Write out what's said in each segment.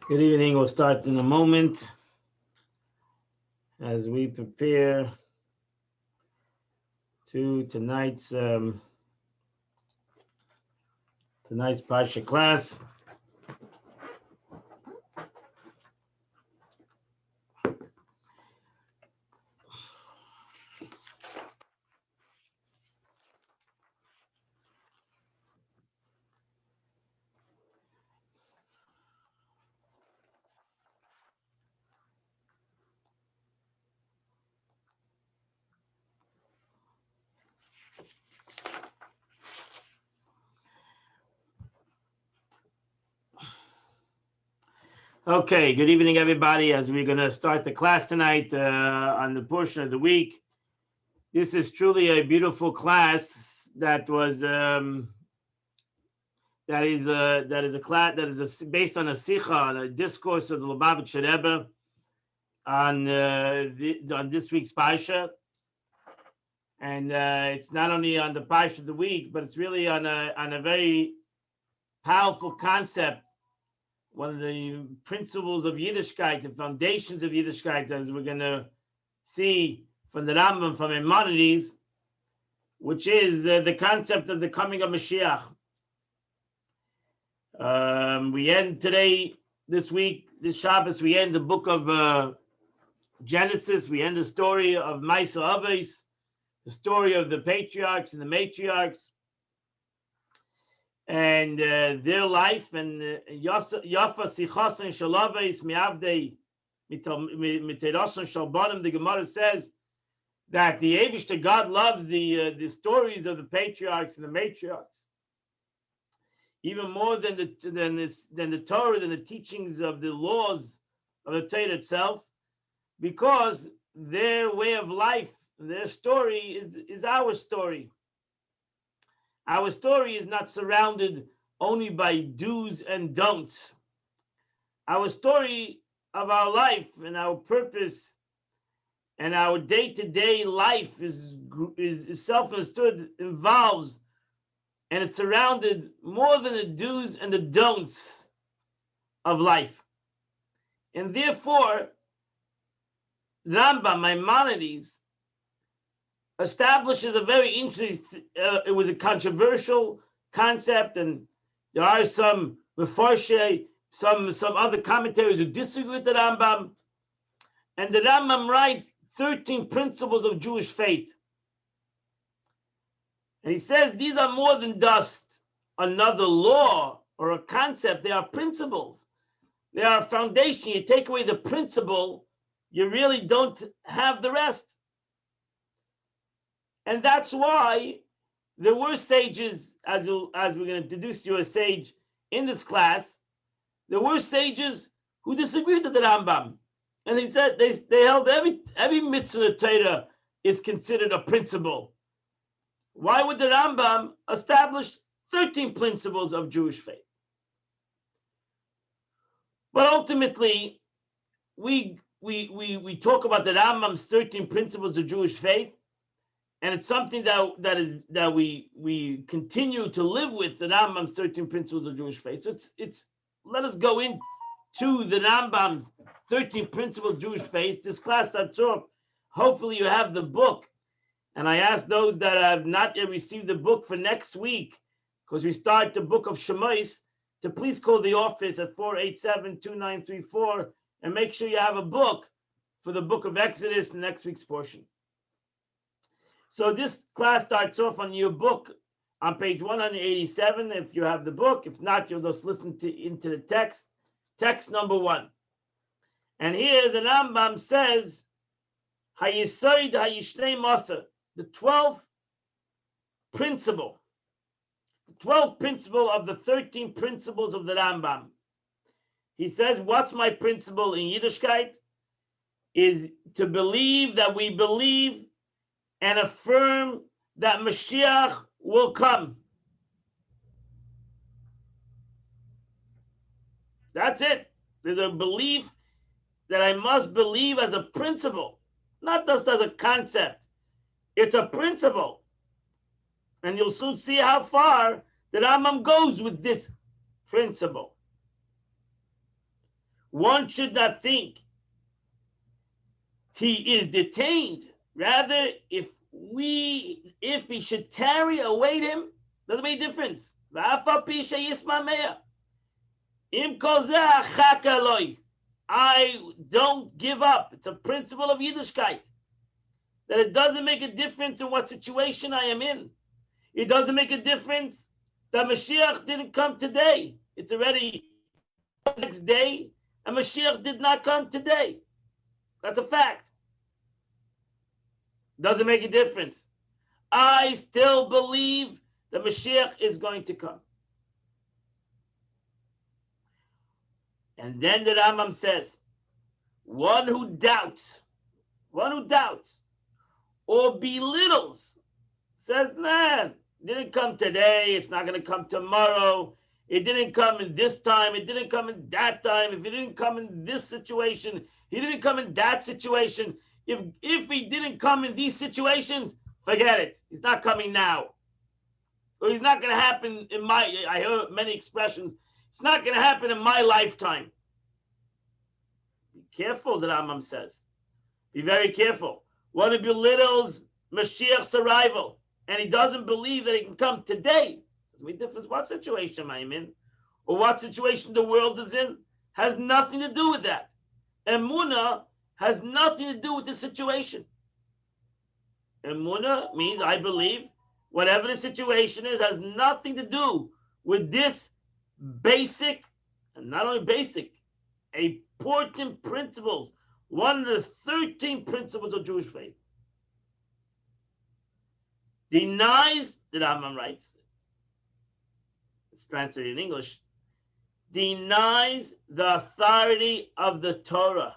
Good evening. We'll start in a moment as we prepare to tonight's Parhsa class. Okay, good evening, everybody. As we're going to start the class tonight on the portion of the week, this is truly a beautiful class that was that is a class that is based on a sikha, on a discourse of the Lubavitcher Rebbe on this week's Parhsa. And it's not only on the Parhsa of the week, but it's really on a very powerful concept. One of the principles of Yiddishkeit, the foundations of Yiddishkeit, as we're going to see from the Rambam, from Maimonides, which is the concept of the coming of Mashiach. We end today, this week, this Shabbos, we end the book of Genesis. We end the story of Ma'aseh Avos, the story of the patriarchs and the matriarchs, and their life, and Yafa Sichasan Shalaves Miavdei Miterosan Shalbanim. The Gemara says that the Eibishter God loves the stories of the patriarchs and the matriarchs even more than the Torah, than the teachings of the laws of the Torah itself, because their way of life, their story is our story. Our story is not surrounded only by do's and don'ts. Our story of our life and our purpose and our day-to-day life is self-understood, involves, and it's surrounded more than the do's and the don'ts of life. And therefore, Rambam, Maimonides, establishes a very interesting, it was a controversial concept, and there are some Mefarshe, some other commentaries who disagree with the Rambam. And the Rambam writes 13 principles of Jewish faith. And he says these are more than just another law or a concept. They are principles. They are a foundation. You take away the principle, you really don't have the rest. And that's why there were sages, as we're going to introduce you a sage in this class, there were sages who disagreed with the Rambam. And he said they held every mitzvah Torah is considered a principle. Why would the Rambam establish 13 principles of Jewish faith? But ultimately, we talk about the Rambam's 13 principles of Jewish faith, and it's something that we continue to live with, the Rambam's 13 principles of Jewish faith. So it's let us go into the Rambam's 13 principles of Jewish faith. This class starts off. Hopefully you have the book. And I ask those that have not yet received the book for next week, because we start the book of Shemais, to please call the office at 487-2934 and make sure you have a book for the book of Exodus, the next week's portion. So this class starts off on your book on page 187 if you have the book. If not, you'll just listen into the text number 1. And here the Rambam says, Hayisoid Hayishnei Masa, the 12th principle. The 12th principle of the 13 principles of the Rambam. He says, what's my principle in Yiddishkeit? Is to believe that we believe and affirm that Mashiach will come. That's it. There's a belief that I must believe as a principle, not just as a concept. It's a principle. And you'll soon see how far the Rambam goes with this principle. One should not think he is detained. Rather, if he should tarry, await him, doesn't make a difference. I don't give up. It's a principle of Yiddishkeit that it doesn't make a difference in what situation I am in. It doesn't make a difference that Mashiach didn't come today. It's already the next day, and Mashiach did not come today. That's a fact. Doesn't make a difference. I still believe that Mashiach is going to come. And then the Rambam says, one who doubts or belittles, says, nah, didn't come today, it's not going to come tomorrow, it didn't come in this time, it didn't come in that time, if it didn't come in this situation, he didn't come in that situation. If he didn't come in these situations, forget it. He's not coming now. Or he's not going to happen I heard many expressions, it's not going to happen in my lifetime. Be careful, the Rambam says. Be very careful. One who belittles Mashiach's arrival, and he doesn't believe that he can come today. Doesn't make a difference what situation I'm in, or what situation the world is in. Has nothing to do with that. Emunah has nothing to do with the situation. Emunah means I believe whatever the situation is has nothing to do with this basic, and not only basic, important principles, one of the 13 principles of Jewish faith. Denies, the Rambam writes, it's translated in English, denies the authority of the Torah,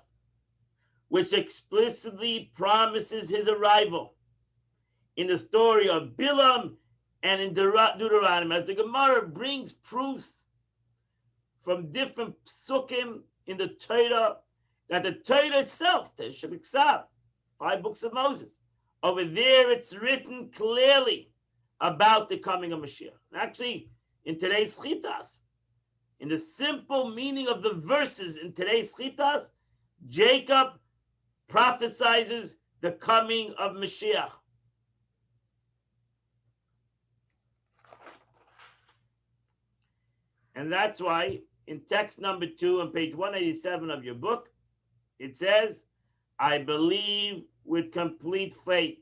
which explicitly promises his arrival in the story of Bilam and in Deuteronomy, as the Gemara brings proofs from different psukim in the Torah, that the Torah itself, the Shabbat, 5 books of Moses, over there it's written clearly about the coming of Mashiach. Actually, in today's Chitas, in the simple meaning of the verses in today's Chitas, Jacob prophesizes the coming of Mashiach. And that's why in text number 2 on page 187 of your book, it says, I believe with complete faith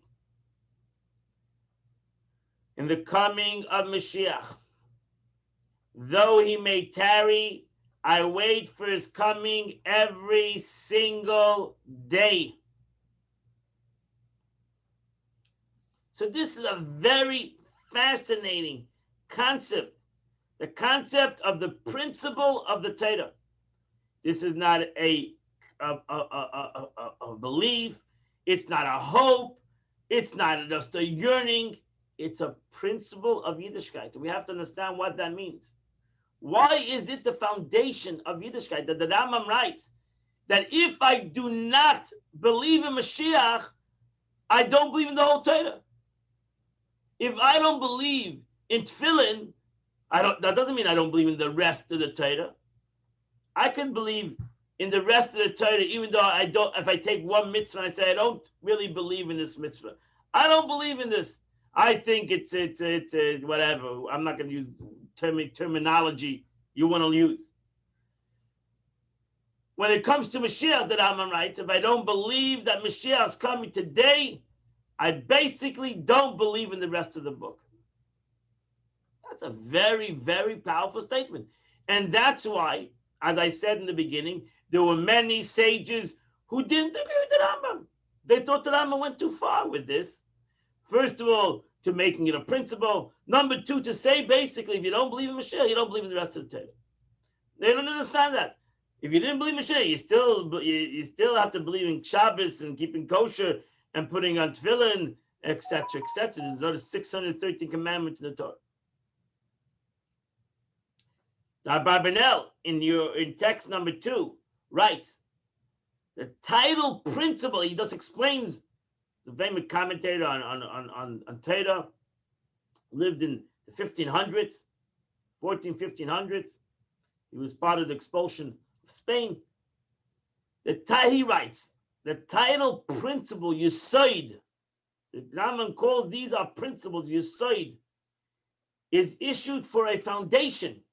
in the coming of Mashiach. Though he may tarry, I wait for his coming every single day. So this is a very fascinating concept. The concept of the principle of the Torah. This is not a belief. It's not a hope. It's not just a yearning. It's a principle of Yiddishkeit. We have to understand what that means. Why is it the foundation of Yiddishkeit that the Rambam writes that if I do not believe in Mashiach, I don't believe in the whole Torah? If I don't believe in Tefillin, that doesn't mean I don't believe in the rest of the Torah. I can believe in the rest of the Torah, even though I don't. If I take one mitzvah and I say I don't really believe in this mitzvah, I don't believe in this. I think it's whatever. I'm not going to use terminology you want to use. When it comes to Mashiach, the Rambam writes, if I don't believe that Mashiach is coming today, I basically don't believe in the rest of the book. That's a very, very powerful statement. And that's why, as I said in the beginning, there were many sages who didn't agree with the Rambam. They thought the Rambam went too far with this. First of all, to making it a principle. Number 2, to say basically, if you don't believe in Mashiach, you don't believe in the rest of the Torah. They don't understand that. If you didn't believe in Mashiach, you still have to believe in Shabbos and keeping kosher and putting on tefillin, etc., etc. There's another 613 commandments in the Torah. Now, Barbanel, in text number 2, writes the title principle. He just explains. The famous commentator on Torah, lived in the 1500s, 1500s. He was part of the expulsion of Spain. He writes, the title principle, Yesod, the Rambam calls these are principles, Yesod, is issued for a foundation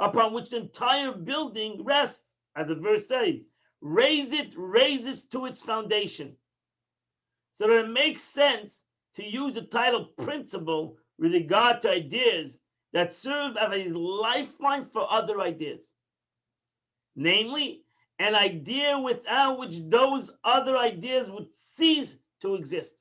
upon which the entire building rests, as the verse says. Raise it to its foundation. So that it makes sense to use the title principle with regard to ideas that serve as a lifeline for other ideas. Namely, an idea without which those other ideas would cease to exist.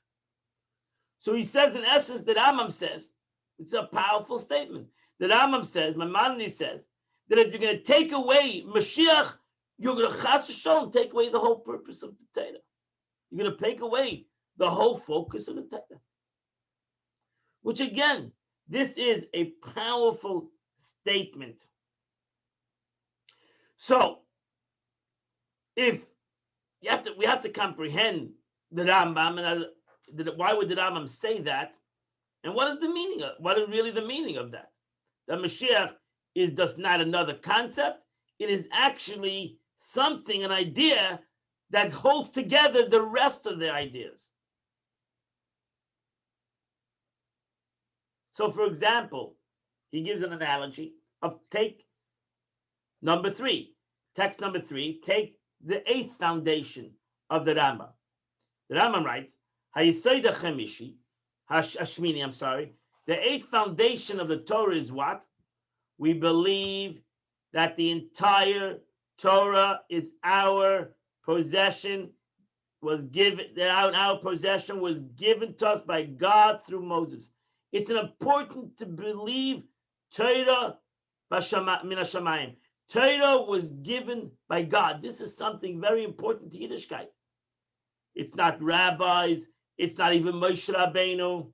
So he says, in essence, that Rambam says, it's a powerful statement. The Rambam says, Maimonides says, that if you're going to take away Mashiach, you're going to chas v'shalom take away the whole purpose of the Torah. You're going to take away the whole focus of the Torah. Which again, this is a powerful statement. So, if we have to comprehend the Rambam, and why would the Rambam say that? And what is the meaning of? What is really the meaning of that? That Mashiach is just not another concept. It is actually something, an idea that holds together the rest of the ideas. So, for example, he gives an analogy of take number 3, text number 3, take the 8th foundation of the Rambam. The Rambam writes, Hayesod Hashmini, the 8th foundation of the Torah is what? We believe that the entire Torah is our possession, our possession was given to us by God through Moses. It's important to believe Torah min hashamayim. Torah was given by God. This is something very important to Yiddishkeit. It's not rabbis. It's not even Moshe Rabbeinu.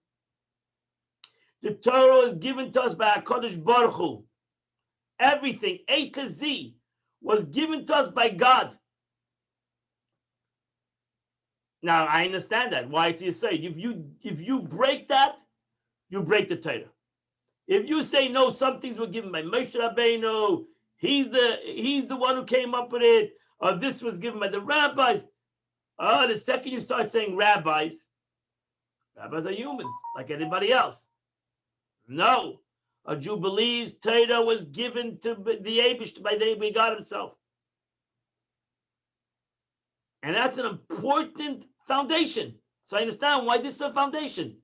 The Torah was given to us by HaKadosh Baruch Hu. Everything, A to Z, was given to us by God. Now, I understand that. Why it's Yesod. If you break that, you break the Torah. If you say no, some things were given by Moshe Rabbeinu, he's the one who came up with it, or this was given by the rabbis. The second you start saying rabbis are humans like anybody else. No, a Jew believes Torah was given to the Eibush by God Himself, and that's an important foundation. So I understand why this is a foundation.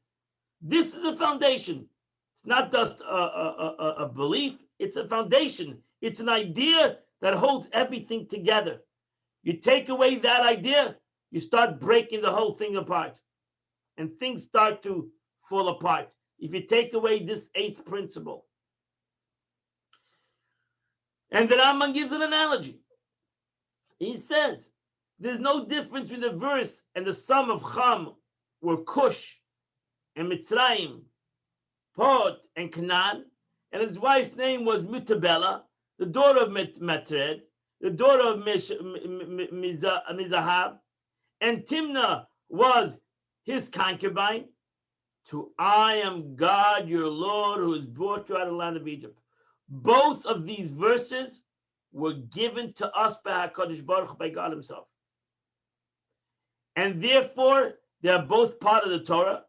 This is a foundation. It's not just a belief. It's a foundation. It's an idea that holds everything together. You take away that idea, you start breaking the whole thing apart. And things start to fall apart. If you take away this 8th principle. And the Rambam gives an analogy. He says, there's no difference between the verse and the sum of Cham were Cush and Mitzrayim, Pod and Canaan, and his wife's name was Mutabela, the daughter of Matred, the daughter of Mizahab, and Timnah was his concubine. To I am God, your Lord, who has brought you out of the land of Egypt. Both of these verses were given to us by HaKadosh Baruch Hu, by God Himself. And therefore, they're both part of the Torah,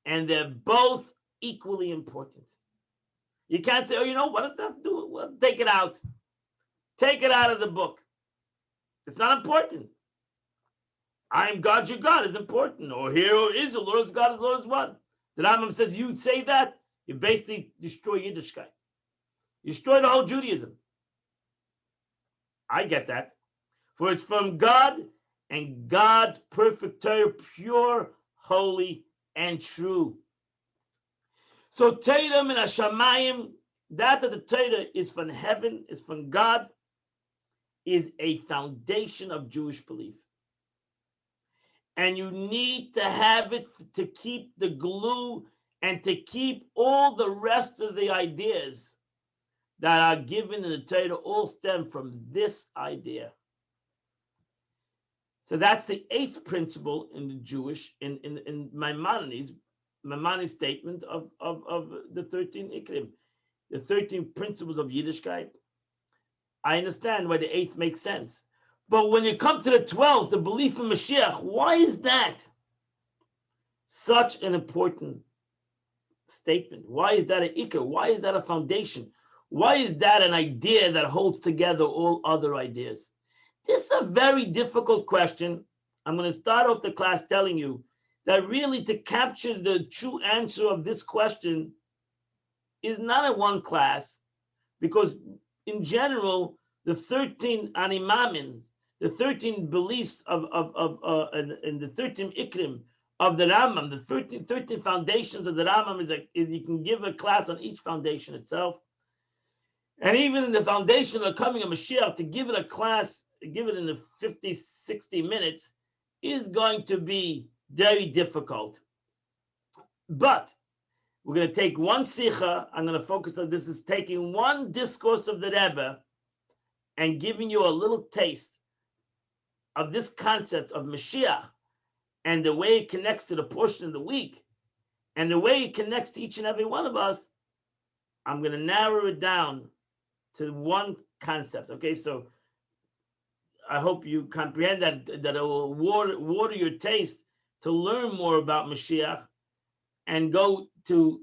and they're both equally important. You can't say, what does that have to do? Well, take it out. Take it out of the book. It's not important. I am God, your God is important. Or here, or Israel, Lord is God, Lord is one. The Rambam says, you say that, you basically destroy Yiddishkeit. You destroy the whole Judaism. I get that. For it's from God, and God's perfect Torah, pure, holy, and true. So Torah min hashamayim, that of the Torah is from heaven, is from God, is a foundation of Jewish belief. And you need to have it to keep the glue and to keep all the rest of the ideas that are given in the Torah all stem from this idea. So that's the 8th principle in the Jewish, in Maimonides' statement of the 13 Ikrim, the 13 principles of Yiddishkeit. I understand why the 8th makes sense. But when you come to the 12th, the belief in Mashiach, why is that such an important statement? Why is that an ikar? Why is that a foundation? Why is that an idea that holds together all other ideas? This is a very difficult question. I'm going to start off the class telling you that really to capture the true answer of this question is not a one class, because in general, the 13 animamin, the 13 beliefs and the 13 ikrim of the Rambam, the 13 foundations of the Rambam is you can give a class on each foundation itself. And even in the foundation of coming of Mashiach, to give it a class, give it in the 50, 60 minutes is going to be very difficult. But we're going to take one sikha. I'm going to focus on this is taking one discourse of the Rebbe and giving you a little taste of this concept of Mashiach and the way it connects to the portion of the week and the way it connects to each and every one of us. I'm going to narrow it down to one concept. Okay, so I hope you comprehend that it will water your taste to learn more about Mashiach and go to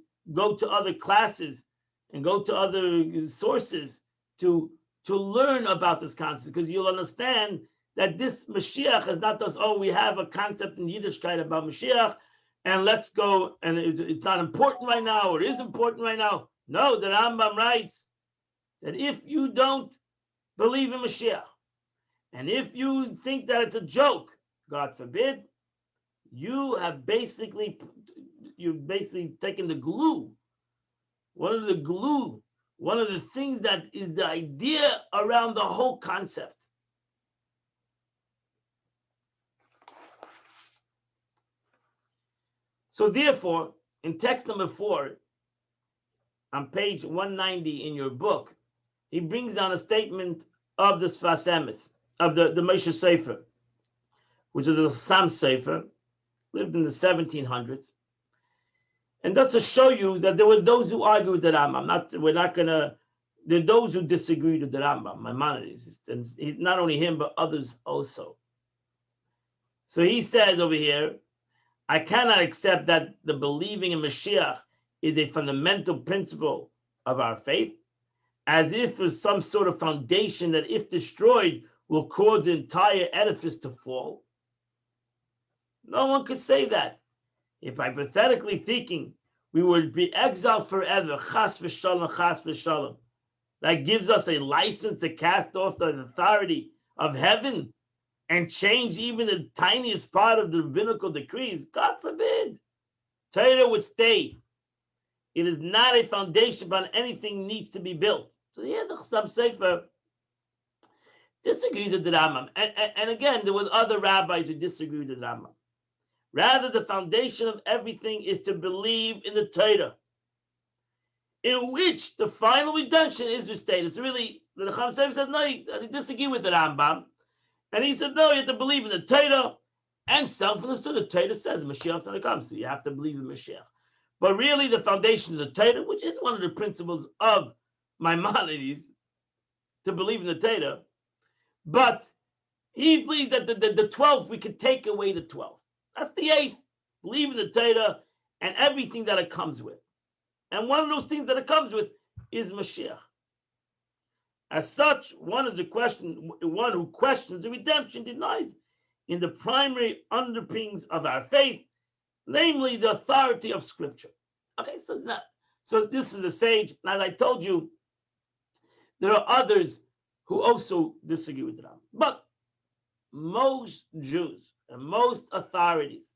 other classes and go to other sources to learn about this concept, because you'll understand that this Mashiach is not just, we have a concept in Yiddishkeit about Mashiach and let's go, and it's not important right now or it is important right now. No, the Rambam writes that if you don't believe in Mashiach, and if you think that it's a joke, God forbid, you've basically taken the glue. One of the things that is the idea around the whole concept. So therefore, in text number 4, on page 190 in your book, he brings down a statement of the Sfas Emes, of the Moshe Sefer, which is a Sam Sefer, lived in the 1700s. And that's to show you that there were those who argue with the Rambam. There are those who disagreed with the Rambam, Maimonides. And not only him, but others also. So he says over here, I cannot accept that the believing in Mashiach is a fundamental principle of our faith, as if it's some sort of foundation that, if destroyed, will cause the entire edifice to fall. No one could say that. If hypothetically thinking, we would be exiled forever, chas v'shalom, that gives us a license to cast off the authority of heaven and change even the tiniest part of the rabbinical decrees. God forbid. Torah would stay. It is not a foundation upon anything needs to be built. So yeah, the Chassam Sefer disagrees with the Rambam. And again, there were other rabbis who disagreed with the Rambam. Rather, the foundation of everything is to believe in the Torah, in which the final redemption is restated. It's really, the Chassam Sefer said, no, he disagreed with the Rambam. And he said, no, you have to believe in the Torah, and self-understood. The Torah says Mashiach's going to come, so you have to believe in Mashiach. But really, the foundation is the Torah, which is one of the principles of Maimonides, to believe in the Torah. But he believes that the 12th, we could take away the 12th. That's the 8th. Believe in the Torah and everything that it comes with. And one of those things that it comes with is Mashiach. As such, one who questions the redemption denies in the primary underpinnings of our faith, namely the authority of Scripture. Okay, so this is a sage. Now, as I told you, there are others who also disagree with Rambam. But most Jews and most authorities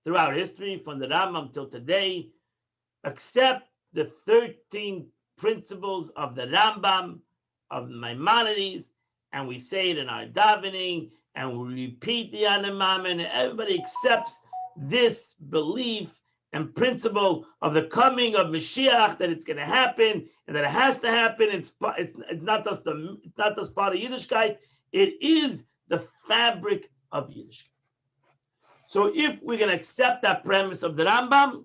throughout history, from the Rambam till today, accept the 13 principles of the Rambam, of Maimonides, and we say it in our davening, and we repeat the Animam, and everybody accepts this belief and principle of the coming of Mashiach, that it's going to happen and that it has to happen. It's not just part of Yiddishkeit. It is the fabric of Yiddishkeit. So if we're going to accept that premise of the Rambam,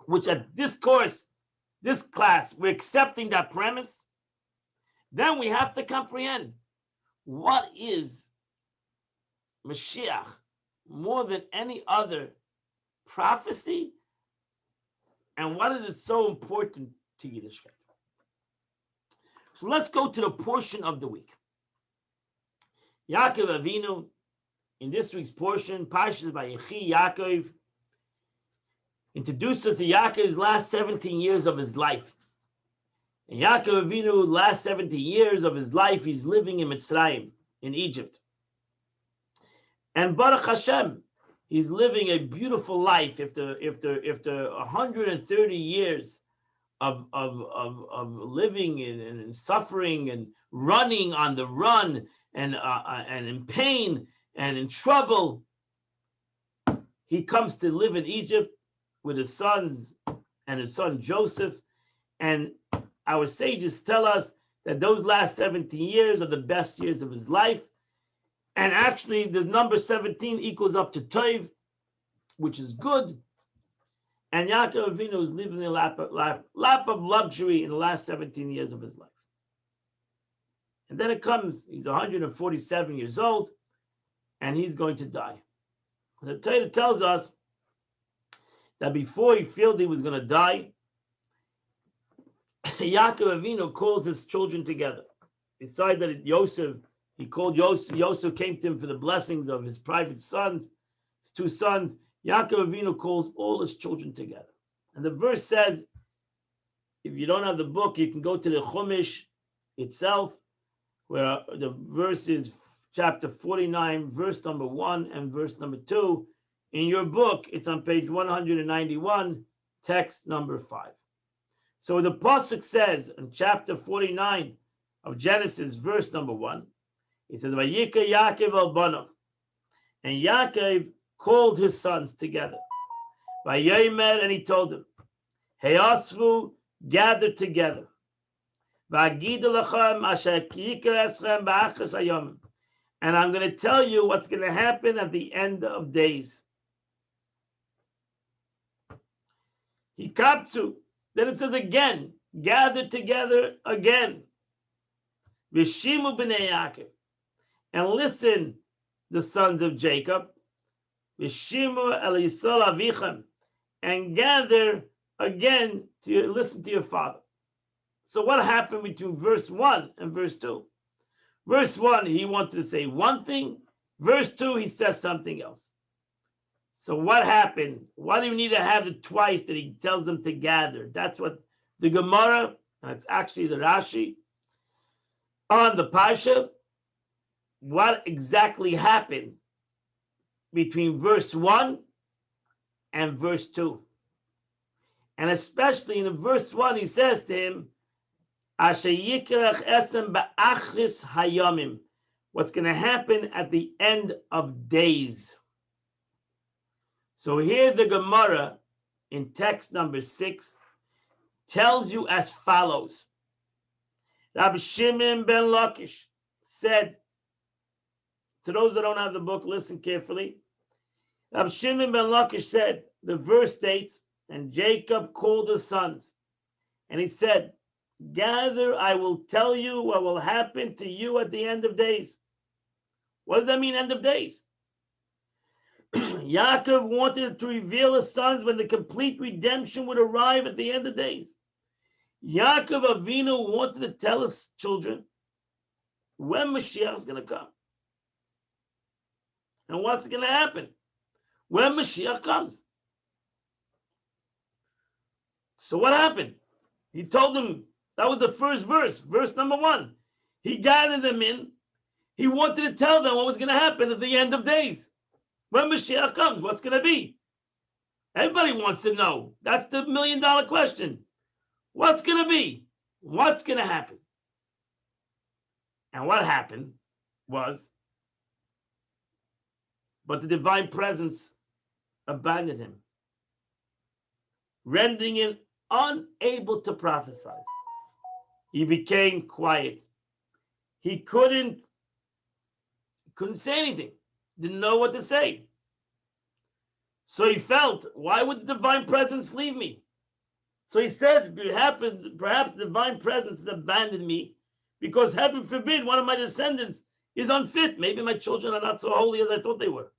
which at this class, we're accepting that premise, then we have to comprehend what is Mashiach, more than any other prophecy? And what is it so important to Yiddishkeit? So let's go to the portion of the week. Yaakov Avinu, in this week's portion, Parhsa VaYechi, Yaakov introduces to Yaakov's last 17 years of his life. And Yaakov Avinu, last 17 years of his life, he's living in Mitzrayim, in Egypt. And Baruch Hashem, he's living a beautiful life after 130 years of living and suffering and running on the run and in pain and in trouble. He comes to live in Egypt with his sons and his son Joseph. And our sages tell us that those last 17 years are the best years of his life. And actually, the number 17 equals up to Tov, which is good. And Yaakov Avinu is living in a lap of luxury in the last 17 years of his life. And then it comes, he's 147 years old, and he's going to die. And the Torah tells us that before he felt he was going to die, Yaakov Avinu calls his children together. Besides that, Yosef, he called Yosef. Yosef came to him for the blessings of his private sons, his two sons. Yaakov Avinu calls all his children together. And the verse says, if you don't have the book, you can go to the Chumash itself, where the verse is chapter 49, verse number 1 and verse number 2. In your book, it's on page 191, text number 5. So the Pasuk says in chapter 49 of Genesis, verse number 1, it says, VaYikra Yaakov al Banav. And Yaakov called his sons together. VaYomer, and he told them, Heyasvu, gather together. V'agid lachem asher yikra eschem ba'achas hayomim. And I'm going to tell you what's going to happen at the end of days. Hikaptu. Then it says again, gather together again. Vishimu b'nei Yaakov. And listen, the sons of Jacob. Vishimu el Yisrael avichem. And gather again to listen to your father. So what happened between verse 1 and verse 2? Verse 1, he wanted to say one thing. Verse 2, he says something else. So what happened? Why do you need to have it twice that he tells them to gather? That's what the Gemara, it's actually the Rashi, on the Parhsa, what exactly happened between verse 1 and verse 2. And especially in verse 1, he says to him, Asher yikrach esem ba'achris hayomim. What's going to happen at the end of days. So here the Gemara in text number 6 tells you as follows. Rabbi Shimon ben Lakish said, to those that don't have the book, listen carefully. Rabbi Shimon ben Lakish said, the verse states, and Jacob called his sons, and he said, gather, I will tell you what will happen to you at the end of days. What does that mean, end of days? Yaakov wanted to reveal his sons when the complete redemption would arrive at the end of days. Yaakov Avinu wanted to tell his children when Mashiach is going to come. And what's going to happen when Mashiach comes. So what happened? He told them, that was the first verse, verse number 1. He gathered them in. He wanted to tell them what was going to happen at the end of days. When Mashiach comes, what's going to be? Everybody wants to know. That's the $1 million question. What's going to be? What's going to happen? And what happened was, but the divine presence abandoned him, rendering him unable to prophesy. He became quiet. He couldn't say anything. Didn't know what to say. So he felt, why would the divine presence leave me? So he said, perhaps the divine presence abandoned me because heaven forbid one of my descendants is unfit. Maybe my children are not so holy as I thought they were.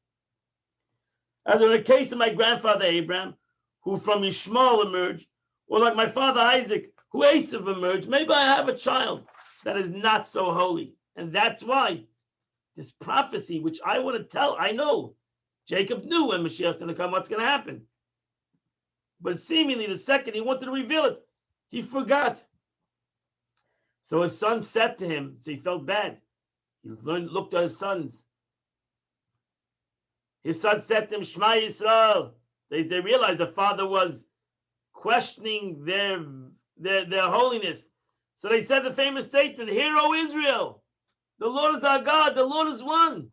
As in the case of my grandfather Abraham, who from Ishmael emerged, or like my father Isaac, who Esav emerged, maybe I have a child that is not so holy. And that's why this prophecy, which I want to tell, I know Jacob knew when Mashiach's going to come, what's going to happen. But seemingly the second he wanted to reveal it, he forgot. So his son said to him, so he felt bad. He looked at his sons. His son said to him, Shema Yisrael. They realized the father was questioning their holiness. So they said the famous statement, Hear, O Israel, the Lord is our God, the Lord is one.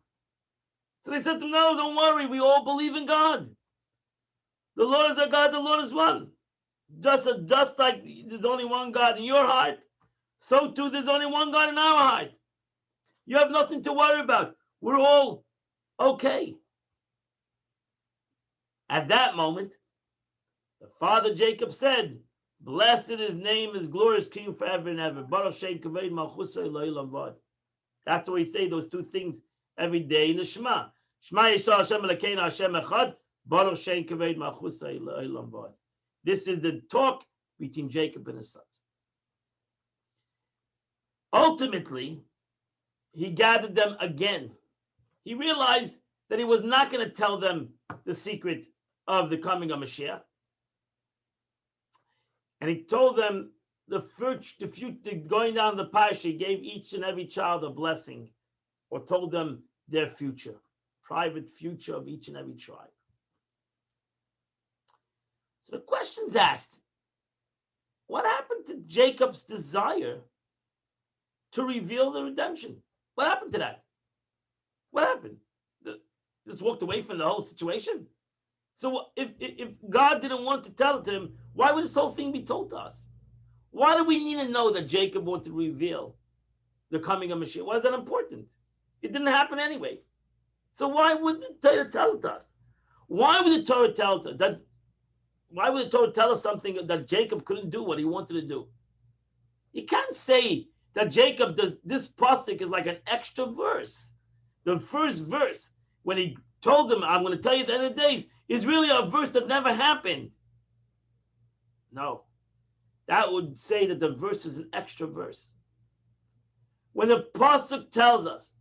So they said to him, no, don't worry, we all believe in God. The Lord is our God, the Lord is one. Just like there's only one God in your heart, so too there's only one God in our heart. You have nothing to worry about. We're all okay. At that moment, the father Jacob said, Blessed his name, his glorious king forever and ever. Baruch Shem Kavod Malchusa Elohim Vad. That's why we say those two things every day in the Shema. Shema Yisrael Hashem Elokeinu Hashem Echad. Baruch Shem Kavod Malchusa Elohim Vad. This is the talk between Jacob and his sons. Ultimately, he gathered them again. He realized that he was not going to tell them the secret of the coming of Mashiach. And he told them the future going down the Parhsa, he gave each and every child a blessing, or told them their future, private future of each and every tribe. So the question's asked, what happened to Jacob's desire to reveal the redemption? What happened to that? What happened? Just walked away from the whole situation? So if God didn't want to tell it to him, why would this whole thing be told to us? Why do we need to know that Jacob wanted to reveal the coming of Mashiach? Why is that important? It didn't happen anyway. So why would the Torah tell it to us? Why would the Torah tell us that? Why would the Torah tell us something that Jacob couldn't do what he wanted to do? You can't say that Jacob does this pasuk is like an extra verse. The first verse, when he told them, I'm going to tell you at the end of the days, is really a verse that never happened. No. That would say that the verse is an extra verse. When the pasuk tells us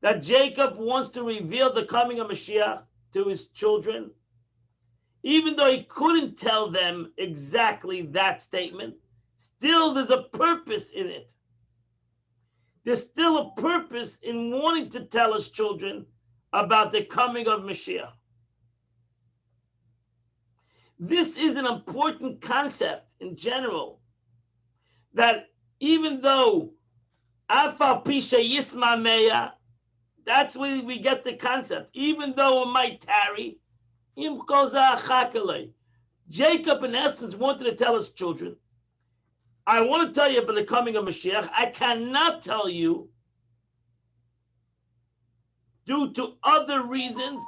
that Jacob wants to reveal the coming of Mashiach to his children, even though he couldn't tell them exactly that statement, still there's a purpose in it. There's still a purpose in wanting to tell his children about the coming of Mashiach. This is an important concept in general, that even though Afal Pisha Yisma Meya, that's where we get the concept. Even though it might tarry, Jacob, in essence, wanted to tell his children, I want to tell you about the coming of Mashiach. I cannot tell you due to other reasons,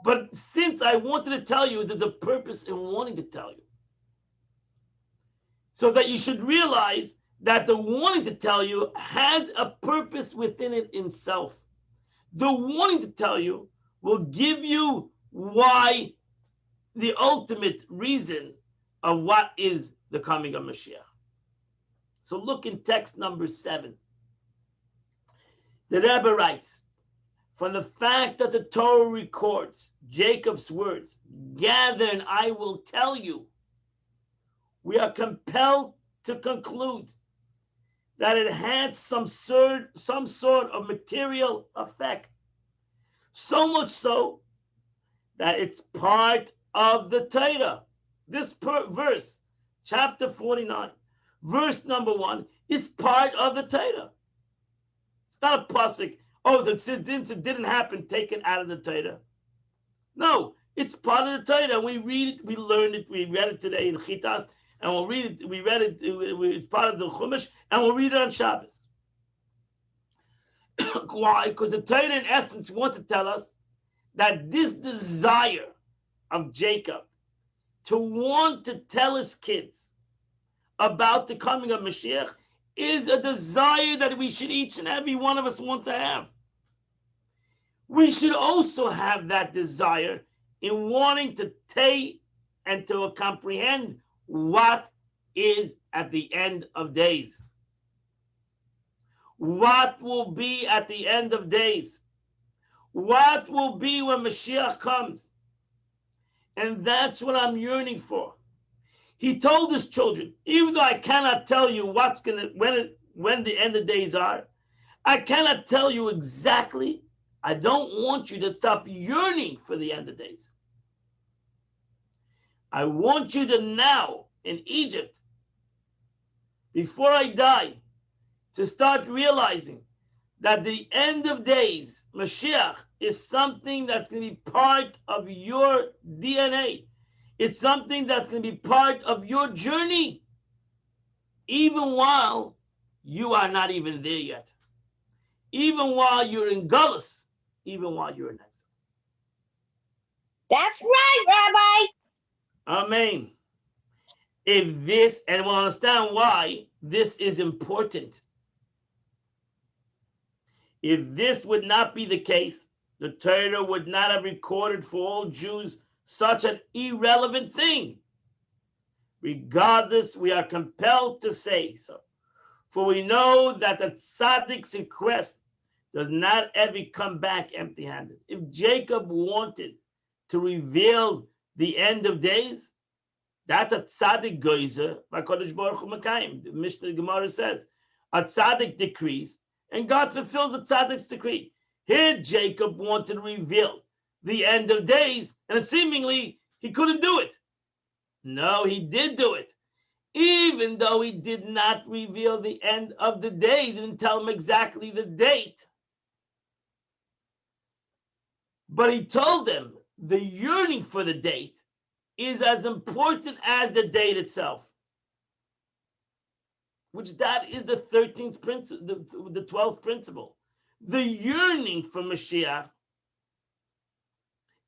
but since I wanted to tell you, there's a purpose in wanting to tell you. So that you should realize that the wanting to tell you has a purpose within it itself. The wanting to tell you will give you why, the ultimate reason of what is the coming of Mashiach. So look in text number 7. The Rebbe writes, from the fact that the Torah records Jacob's words, gather and I will tell you, we are compelled to conclude that it had some sort of material effect. So much so that it's part of the Torah. This verse, chapter 49, verse number 1, is part of the Torah. It's not a pasuk, the didn't happen, taken out of the Torah. No, it's part of the Torah. We read it, we learned it, we read it today in Chitas, and we'll read it, we read it, it's part of the Chumash, and we'll read it on Shabbos. Why? Because the Torah, in essence, wants to tell us that this desire of Jacob to want to tell his kids about the coming of Mashiach is a desire that we should, each and every one of us, want to have. we should also have that desire in wanting to take and to comprehend what is at the end of days. What will be at the end of days? What will be when Mashiach comes? And that's what I'm yearning for. He told his children, even though I cannot tell you when the end of days are, I cannot tell you exactly. I don't want you to stop yearning for the end of days. I want you to now, in Egypt, before I die, to start realizing that the end of days, Mashiach, is something that's going to be part of your DNA. It's something that's going to be part of your journey, even while you are not even there yet. Even while you're in Gullus, even while you're in exile. That's right, Rabbi. Amen. If this, and we'll understand why this is important. If this would not be the case, the Torah would not have recorded for all Jews such an irrelevant thing. Regardless, we are compelled to say so. For we know that the tzaddik's request does not ever come back empty-handed. If Jacob wanted to reveal the end of days, that's a tzaddik geyser by Kodesh Baruch Hu Mekayim. The Mishnah Gemara says, a tzaddik decrees, and God fulfills the tzaddik's decree. Here, Jacob wanted to reveal the end of days, and seemingly he couldn't do it. No, he did do it. Even though he did not reveal the end of the days, didn't tell him exactly the date. But he told them the yearning for the date is as important as the date itself. Which that is the 13th principle, the 12th principle. The yearning for Mashiach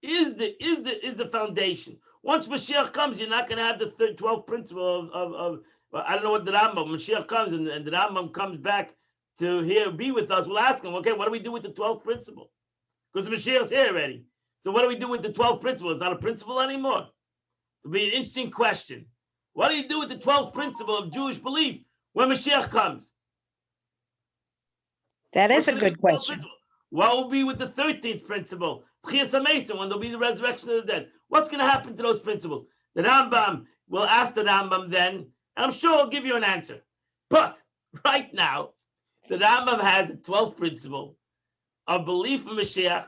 is the foundation. Once Mashiach comes, you're not going to have the 12th principle of I don't know what the Rambam, Mashiach comes and the Rambam comes back to here, be with us. We'll ask him, okay, what do we do with the 12th principle? Because Mashiach's here already. So what do we do with the 12th principle? It's not a principle anymore. It'll be an interesting question. What do you do with the 12th principle of Jewish belief when Mashiach comes? That is a good question. What will be with the 13th principle, Parhsa, when there'll be the resurrection of the dead? What's going to happen to those principles? The Rambam will ask the Rambam then, and I'm sure he'll give you an answer. But right now, the Rambam has a 12th principle of belief in Mashiach,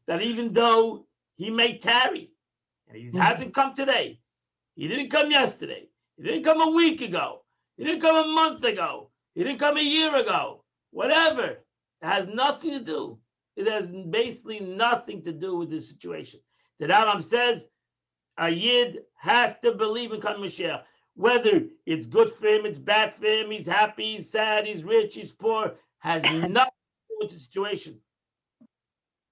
that even though he may tarry, and he hasn't come today, he didn't come yesterday, he didn't come a week ago, he didn't come a month ago, he didn't come a year ago, whatever, it has nothing to do. It has basically nothing to do with this situation. The Rambam says a Yid has to believe in coming Mashiach. Whether it's good for him, it's bad for him, he's happy, he's sad, he's rich, he's poor, has nothing to do with the situation.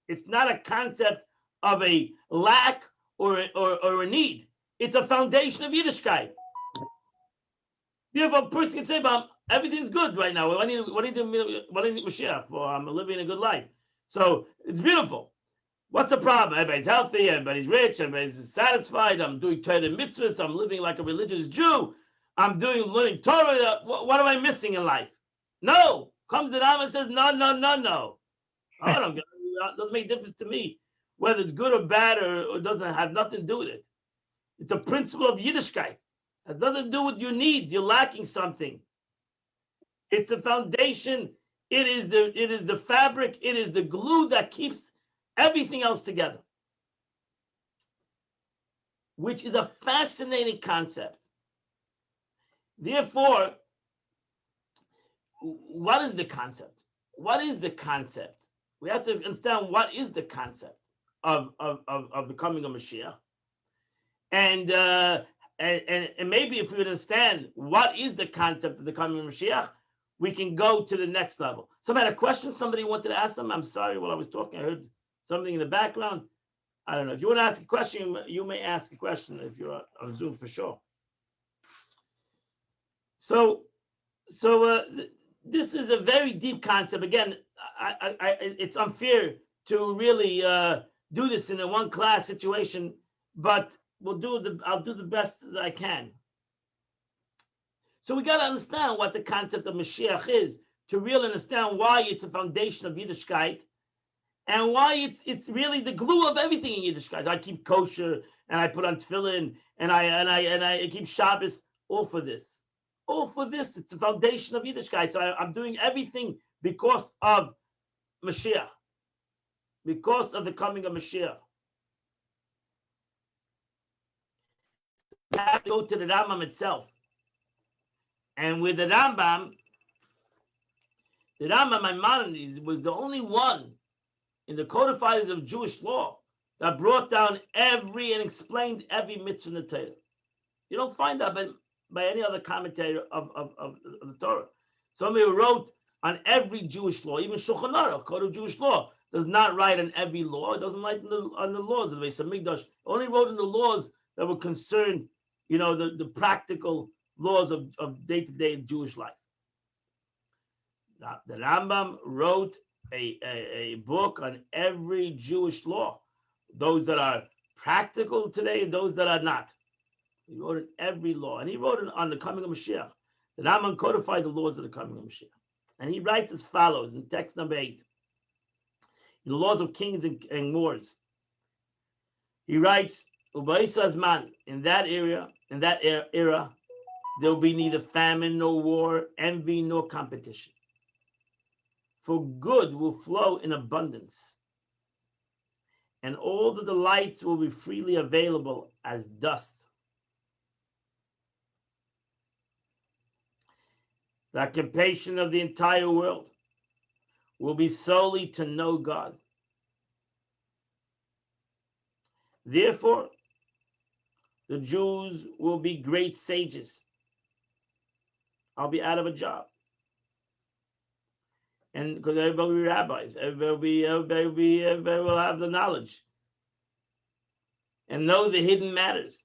It's not a concept of a lack or a need. It's a foundation of Yiddishkeit. Therefore, a person can say, "But everything's good right now. What do you need Mashiach for? I'm living a good life." So it's beautiful. What's the problem? Everybody's healthy, everybody's rich, everybody's satisfied. I'm doing Torah mitzvahs. I'm living like a religious Jew. I'm learning Torah. What am I missing in life? No. Comes the Rambam and says, no. I don't get it doesn't make a difference to me whether it's good or bad or doesn't have nothing to do with it. It's a principle of Yiddishkeit. It has nothing to do with your needs. You're lacking something. It's the foundation. It is the fabric. It is the glue that keeps everything else together, which is a fascinating concept. Therefore, what is the concept? What is the concept? We have to understand what is the concept of the coming of Mashiach. And maybe if we understand what is the concept of the coming of Mashiach, we can go to the next level. Somebody had a question? Somebody wanted to ask them? I'm sorry, while I was talking, I heard something in the background. I don't know. If you want to ask a question, you may ask a question if you're on Zoom for sure. So this is a very deep concept. Again, it's unfair to really do this in a one class situation, but I'll do the best as I can. So we got to understand what the concept of Mashiach is to really understand why it's a foundation of Yiddishkeit and why it's really the glue of everything in Yiddishkeit. I keep kosher and I put on tefillin and I keep Shabbos, all for this. All for this. It's the foundation of Yiddishkeit. So I'm doing everything because of Mashiach, because of the coming of Mashiach. We have to go to the Rambam itself. And with the Rambam, Maimonides was the only one in the codifiers of Jewish law that brought down and explained every mitzvah in the Torah. You don't find that by any other commentator of the Torah. Somebody who wrote on every Jewish law, even Shulchan Aruch, code of Jewish law, does not write on every law. It doesn't write on the laws of the Beis Hamikdash. Only wrote in the laws that were concerned, the practical laws of day-to-day Jewish life. Now, the Rambam wrote a book on every Jewish law, those that are practical today and those that are not. He wrote in every law, and he wrote it on the coming of Mashiach. The Rambam codified the laws of the coming of Mashiach. And he writes as follows in text number 8. In the laws of kings and wars, he writes, Ubaisazman, in that era, there will be neither famine nor war, envy nor competition. For good will flow in abundance, and all the delights will be freely available as dust. The occupation of the entire world will be solely to know God. Therefore, the Jews will be great sages. I'll be out of a job. And because everybody will be rabbis, everybody will have the knowledge and know the hidden matters,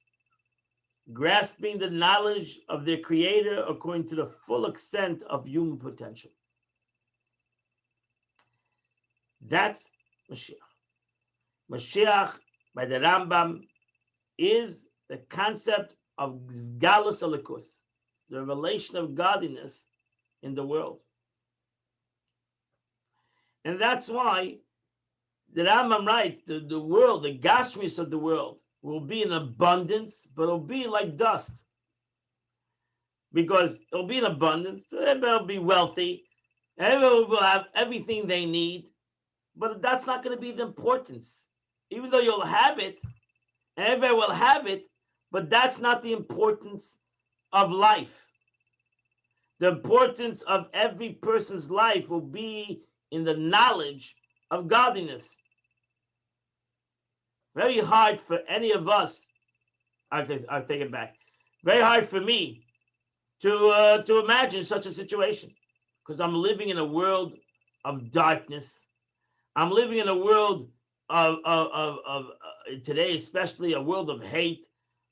grasping the knowledge of their creator according to the full extent of human potential. That's Mashiach. Mashiach, by the Rambam, is the concept of Galus Elikus, the revelation of godliness in the world. And that's why the Rambam writes, the world, the Gashmis of the world, will be in abundance, but it'll be like dust. Because it'll be in abundance, everybody will be wealthy, everybody will have everything they need, but that's not going to be the importance. Even though you'll have it, everybody will have it, but that's not the importance of life. The importance of every person's life will be in the knowledge of godliness. Very hard for any of us, I'll take it back, very hard for me to imagine such a situation, because I'm living in a world of darkness. I'm living in a world of today, especially a world of hate,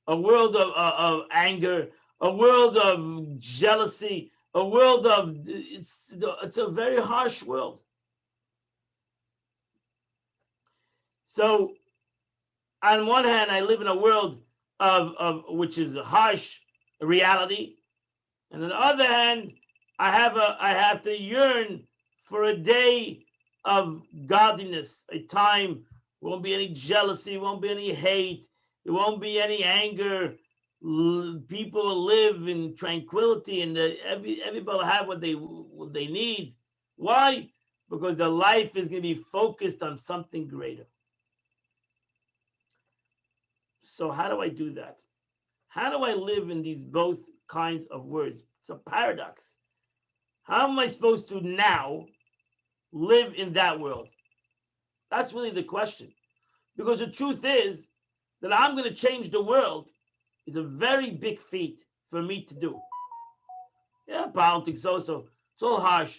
a world of anger, a world of jealousy, a world of, it's a very harsh world. So on one hand, I live in a world of which is a harsh reality, and on the other hand, I have to yearn for a day of godliness, a time won't be any jealousy, won't be any hate, there won't be any anger. People will live in tranquility, and everybody will have what they need. Why? Because their life is going to be focused on something greater. So how do I do that? How do I live in these both kinds of words? It's a paradox. How am I supposed to now live in that world? That's really the question. Because the truth is that I'm going to change the world is a very big feat for me to do. Yeah, politics also. It's all harsh.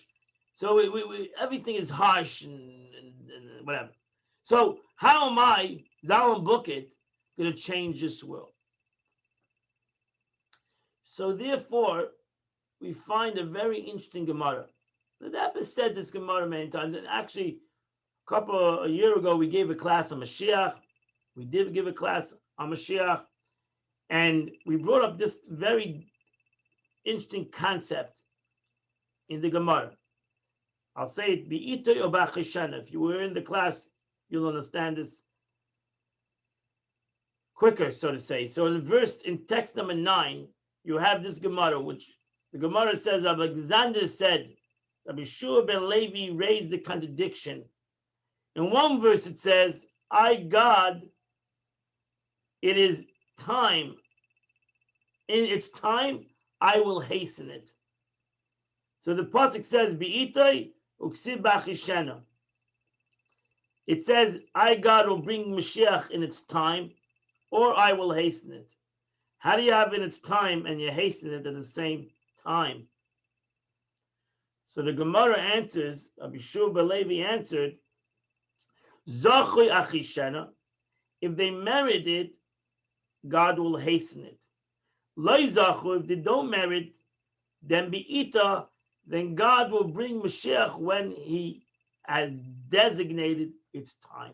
So we everything is harsh and whatever. So how am I, Zalman Bucket, going to change this world? So therefore, we find a very interesting Gemara. The Rebbe said this Gemara many times, and actually, A year ago, we gave a class on Mashiach. We did give a class on Mashiach, and we brought up this very interesting concept in the Gemara. I'll say it, Bi'itoy or Ba'chishana. If you were in the class, you'll understand this quicker, so to say. So in text number 9, you have this Gemara, which the Gemara says, Rabbi Alexander said, Rabbi Shua ben Levi raised the contradiction. In one verse it says, I, God, it is time. In its time, I will hasten it. So the pasuk says, Bi'itay uksib b'achishena. It says, I, God, will bring Mashiach in its time, or I will hasten it. How do you have in its time and you hasten it at the same time? So the Gemara answers, Rabbi Shua ben Levi answered, Zachui achishena. If they merit it, God will hasten it. Lo zachu, if they don't merit, then bi'ita, then God will bring Mashiach when He has designated its time.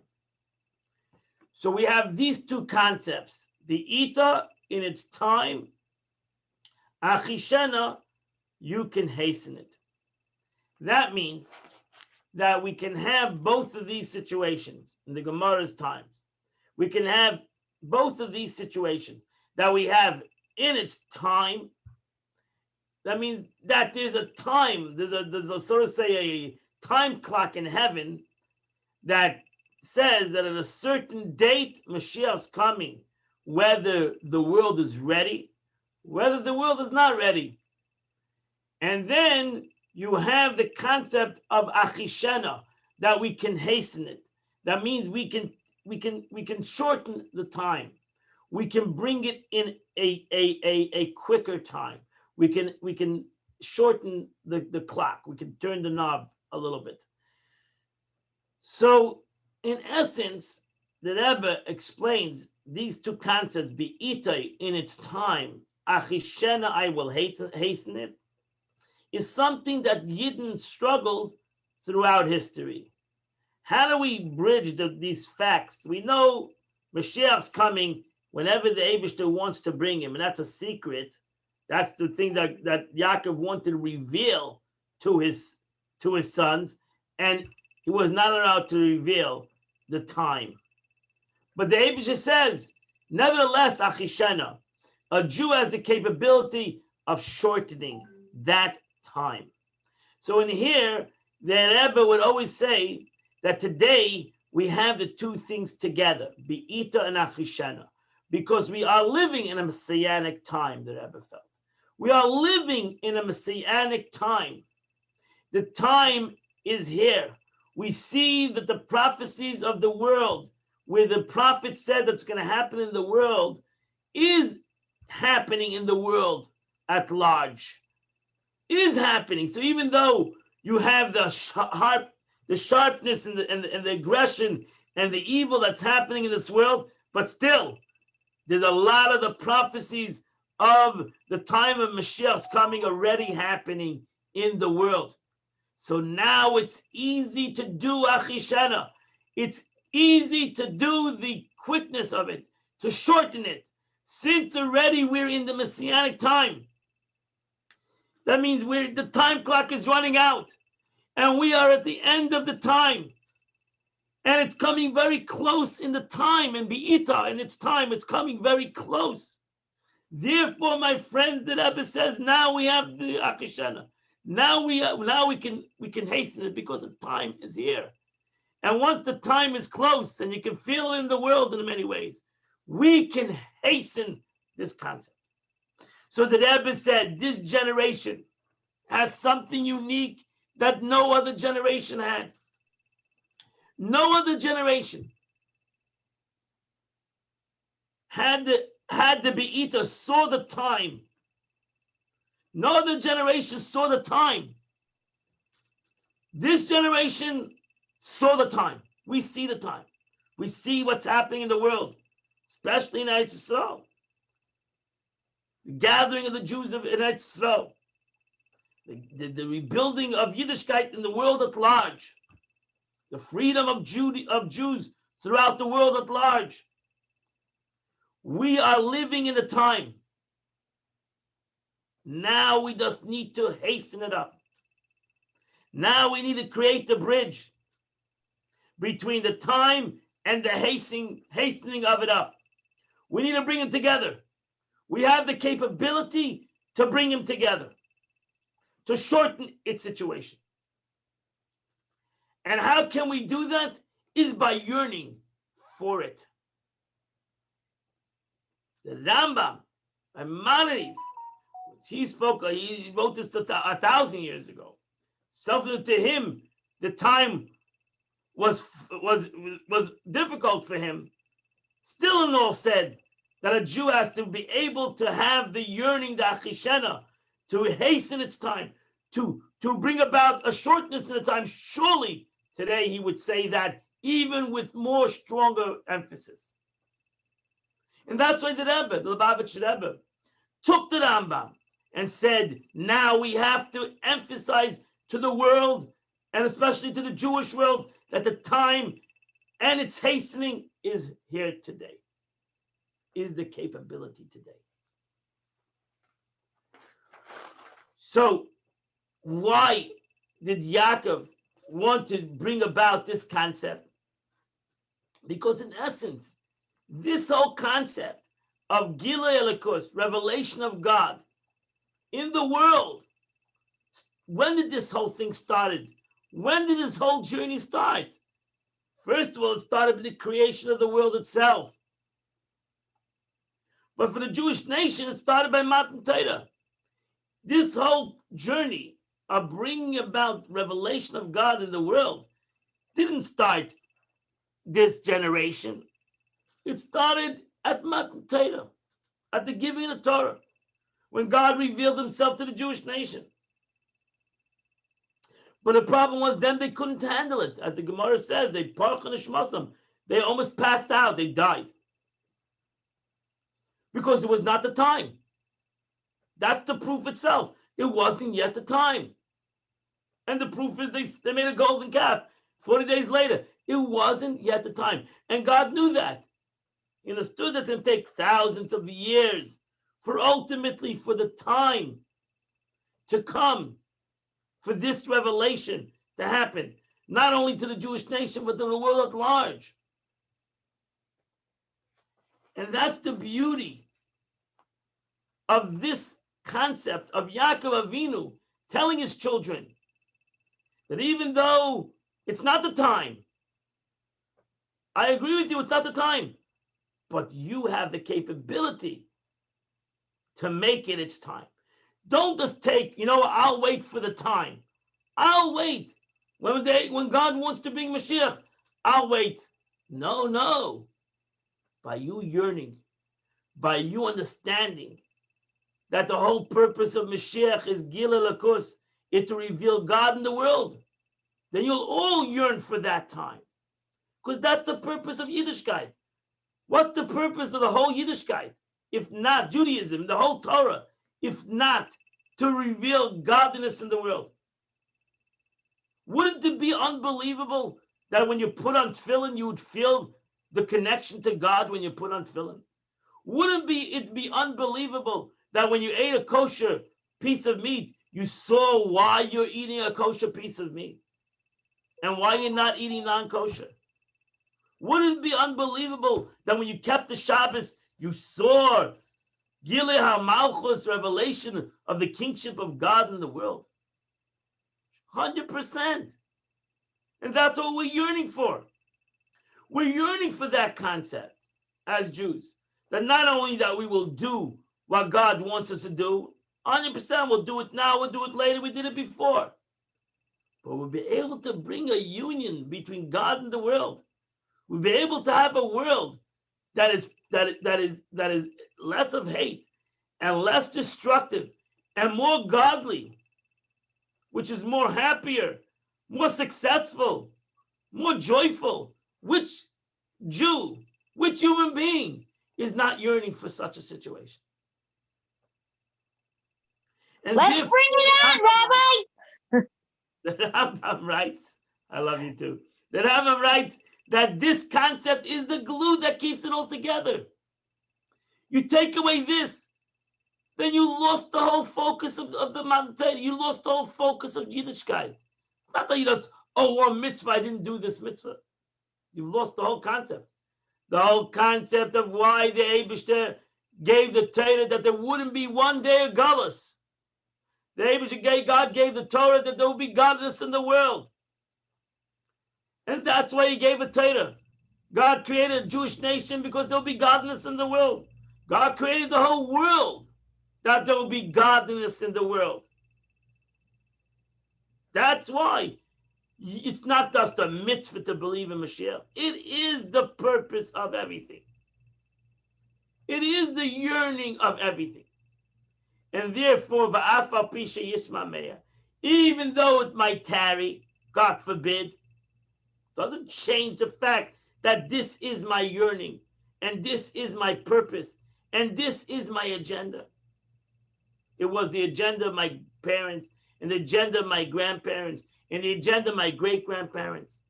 So we have these two concepts: bi'ita in its time, achishena, you can hasten it. That means that we can have both of these situations in the Gemara's times. We can have both of these situations that we have in its time. That means that there's a time, there's a sort of say a time clock in heaven that says that at a certain date Mashiach's coming, whether the world is ready, whether the world is not ready. And then you have the concept of achishena, that we can hasten it. That means we can shorten the time. We can bring it in a quicker time. We can shorten the clock. We can turn the knob a little bit. So in essence, the Rebbe explains these two concepts: bi'ita in its time, achishena, I will hasten it, is something that Yidden struggled throughout history. How do we bridge these facts? We know Mashiach's coming whenever the Eibishter wants to bring him, and that's a secret. That's the thing that Yaakov wanted to reveal to his sons, and he was not allowed to reveal the time. But the Eibishter says, nevertheless, achishena, a Jew has the capability of shortening that time. So in here, the Rebbe would always say that today we have the two things together, bi'ita and achishena, because we are living in a messianic time, the Rebbe felt. We are living in a messianic time. The time is here. We see that the prophecies of the world, where the prophet said that's going to happen in the world, is happening in the world at large. Is happening. So even though you have the sharpness and the aggression and the evil that's happening in this world, but still, there's a lot of the prophecies of the time of Mashiach's coming already happening in the world. So now it's easy to do achishena. It's easy to do the quickness of it, to shorten it, since already we're in the messianic time. That means the time clock is running out, and we are at the end of the time, and it's coming very close in the time, and bi'ita in its time, it's coming very close. Therefore, my friends, the Rebbe says, now we have the achishena. Now we can hasten it because the time is here, and once the time is close, and you can feel it in the world in many ways, we can hasten this concept. So the Rebbe said, this generation has something unique that no other generation had. No other generation had the Be'ita, saw the time. No other generation saw the time. This generation saw the time. We see the time. We see what's happening in the world, especially in Eretz Yisrael. The gathering of the Jews in Eretz Yisrael. The rebuilding of Yiddishkeit in the world at large. the freedom of Jews throughout the world at large. We are living in a time. Now we just need to hasten it up. Now we need to create the bridge between the time and the hastening of it up. We need to bring them together. We have the capability to bring them together, to shorten its situation. And how can we do that? Is by yearning for it. The Rambam, Maimonides, he wrote this 1,000 years ago. Self to him, the time was difficult for him. Still in all said that a Jew has to be able to have the yearning, the achishena, to hasten its time, to bring about a shortness in the time. Surely today he would say that even with more stronger emphasis. And that's why the Rebbe, the Lubavitch Rebbe, took the Rambam and said, now we have to emphasize to the world, and especially to the Jewish world, that the time and its hastening is here today, is the capability today. So why did Yaakov want to bring about this concept? Because in essence, this whole concept of Gilui Elokus, revelation of God in the world, when did this whole thing started? When did this whole journey start? First of all, it started with the creation of the world itself. But for the Jewish nation, it started by Matan Torah. This whole journey of bringing about revelation of God in the world didn't start this generation. It started at Matan Torah, at the giving of the Torah, when God revealed himself to the Jewish nation. But the problem was then they couldn't handle it. As the Gemara says, they Parhsa nishmasam. They almost passed out. They died. Because it was not the time. That's the proof itself. It wasn't yet the time. And the proof is they made a golden calf 40 days later. It wasn't yet the time. And God knew that. He understood that it's going to take thousands of years for the time to come, for this revelation to happen, not only to the Jewish nation, but to the world at large. And that's the beauty of this concept of Yaakov Avinu telling his children that even though it's not the time, I agree with you, it's not the time, but you have the capability to make it its time. Don't just take, I'll wait for the time. I'll wait. When God wants to bring Mashiach, I'll wait. No. By you yearning, by you understanding that the whole purpose of Mashiach is Gilui Elokus, is to reveal God in the world, then you'll all yearn for that time. Because that's the purpose of Yiddishkeit. What's the purpose of the whole Yiddishkeit? If not Judaism, the whole Torah, if not to reveal godliness in the world? Wouldn't it be unbelievable that when you put on tefillin, you would feel the connection to God when you put on tefillin? Wouldn't it be unbelievable that when you ate a kosher piece of meat, you saw why you're eating a kosher piece of meat and why you're not eating non-kosher? Wouldn't it be unbelievable that when you kept the Shabbos, you saw Gilui HaMalchus, revelation of the kingship of God in the world? 100%. And that's what we're yearning for. We're yearning for that concept as Jews. That not only that we will do what God wants us to do, 100% we'll do it now, we'll do it later, we did it before. But we'll be able to bring a union between God and the world. We'll be able to have a world that is less of hate and less destructive and more godly, which is more happier, more successful, more joyful. Which Jew, which human being is not yearning for such a situation? And let's bring it on, Rabbi. The Rambam writes, I love you too. The Rambam writes that this concept is the glue that keeps it all together. You take away this, then you lost the whole focus of the mountain. You lost the whole focus of Yiddishkeit. Not that you just, one mitzvah, I didn't do this mitzvah. You've lost the whole concept. The whole concept of why the Eibishter gave the Torah, that there wouldn't be one day of galus. The Eibishter, God gave the Torah that there would be godliness in the world. And that's why he gave a Torah. God created a Jewish nation because there will be godliness in the world. God created the whole world that there will be godliness in the world. That's why it's not just a mitzvah to believe in Mashiach. It is the purpose of everything. It is the yearning of everything. And therefore, va'afal pi sheyisma me'ah, even though it might tarry, God forbid, doesn't change the fact that this is my yearning, and this is my purpose, and this is my agenda. It was the agenda of my parents, and the agenda of my grandparents, and the agenda of my great-grandparents.